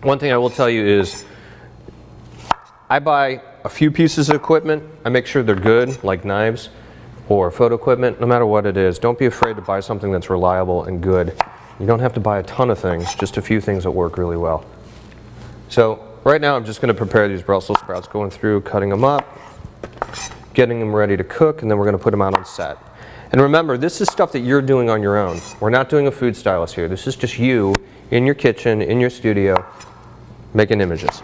One thing I will tell you is I buy a few pieces of equipment. I make sure they're good, like knives or photo equipment, no matter what it is. Don't be afraid to buy something that's reliable and good. You don't have to buy a ton of things, just a few things that work really well. So right now I'm just going to prepare these Brussels sprouts, going through, cutting them up, getting them ready to cook, and then we're going to put them out on set. And remember, this is stuff that you're doing on your own. We're not doing a food stylist here. This is just you in your kitchen, in your studio, making images.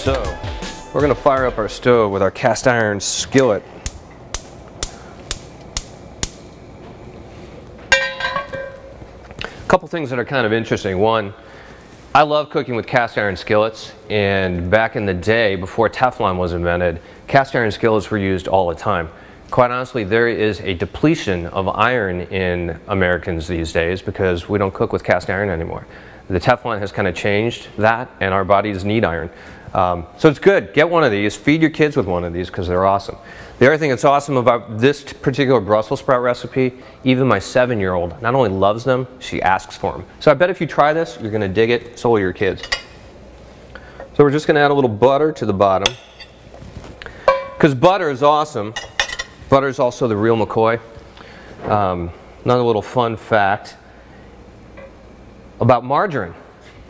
So, we're going to fire up our stove with our cast iron skillet. A couple things that are kind of interesting. One, I love cooking with cast iron skillets, and back in the day, before Teflon was invented, cast iron skillets were used all the time. Quite honestly, there is a depletion of iron in Americans these days because we don't cook with cast iron anymore. The Teflon has kind of changed that, and our bodies need iron. So it's good. Get one of these. Feed your kids with one of these because they're awesome. The other thing that's awesome about this particular Brussels sprout recipe, even my 7-year-old not only loves them, she asks for them. So I bet if you try this, you're going to dig it. So will your kids. So we're just going to add a little butter to the bottom. Because butter is awesome. Butter is also the real McCoy. Another little fun fact about margarine.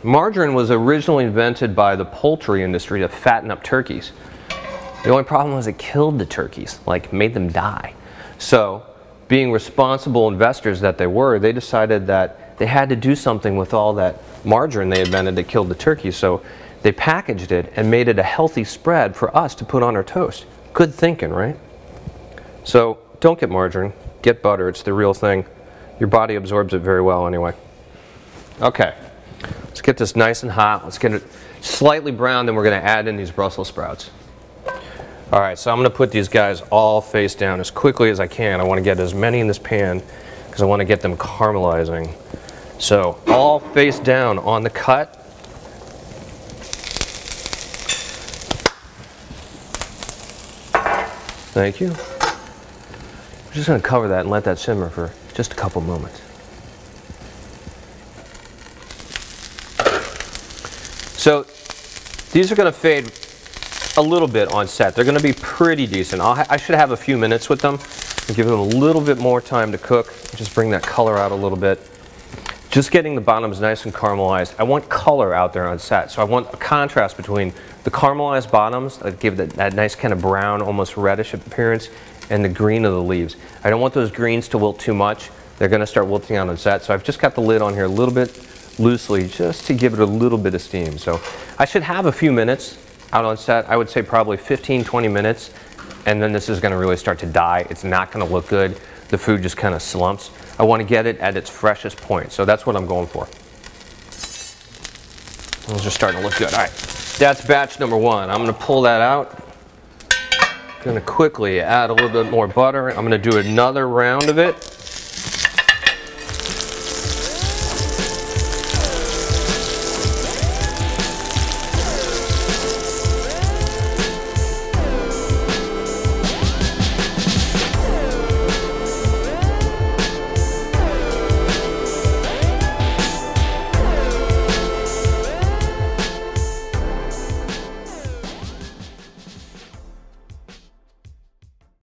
Margarine was originally invented by the poultry industry to fatten up turkeys. The only problem was it killed the turkeys, like made them die. So, being responsible investors that they were, they decided that they had to do something with all that margarine they invented that killed the turkeys. So they packaged it and made it a healthy spread for us to put on our toast. Good thinking, right? So don't get margarine, get butter. It's the real thing. Your body absorbs it very well anyway. Okay. Let's get this nice and hot. Let's get it slightly brown, then we're going to add in these Brussels sprouts. Alright, so I'm going to put these guys all face down as quickly as I can. I want to get as many in this pan because I want to get them caramelizing. So, all face down on the cut. Thank you. I'm just going to cover that and let that simmer for just a couple moments. So these are going to fade a little bit on set. They're going to be pretty decent. I should have a few minutes with them. I'll give them a little bit more time to cook. Just bring that color out a little bit. Just getting the bottoms nice and caramelized. I want color out there on set. So I want a contrast between the caramelized bottoms that give that nice kind of brown, almost reddish appearance, and the green of the leaves. I don't want those greens to wilt too much. They're going to start wilting out on set. So I've just got the lid on here a little bit loosely just to give it a little bit of steam. So I should have a few minutes out on set. I would say probably 15-20 minutes, and then this is going to really start to die. It's not going to look good. The food just kind of slumps. I want to get it at its freshest point, so that's what I'm going for. Those are starting to look good. All right, that's batch number one. I'm going to pull that out. I'm going to quickly add a little bit more butter. I'm going to do another round of it.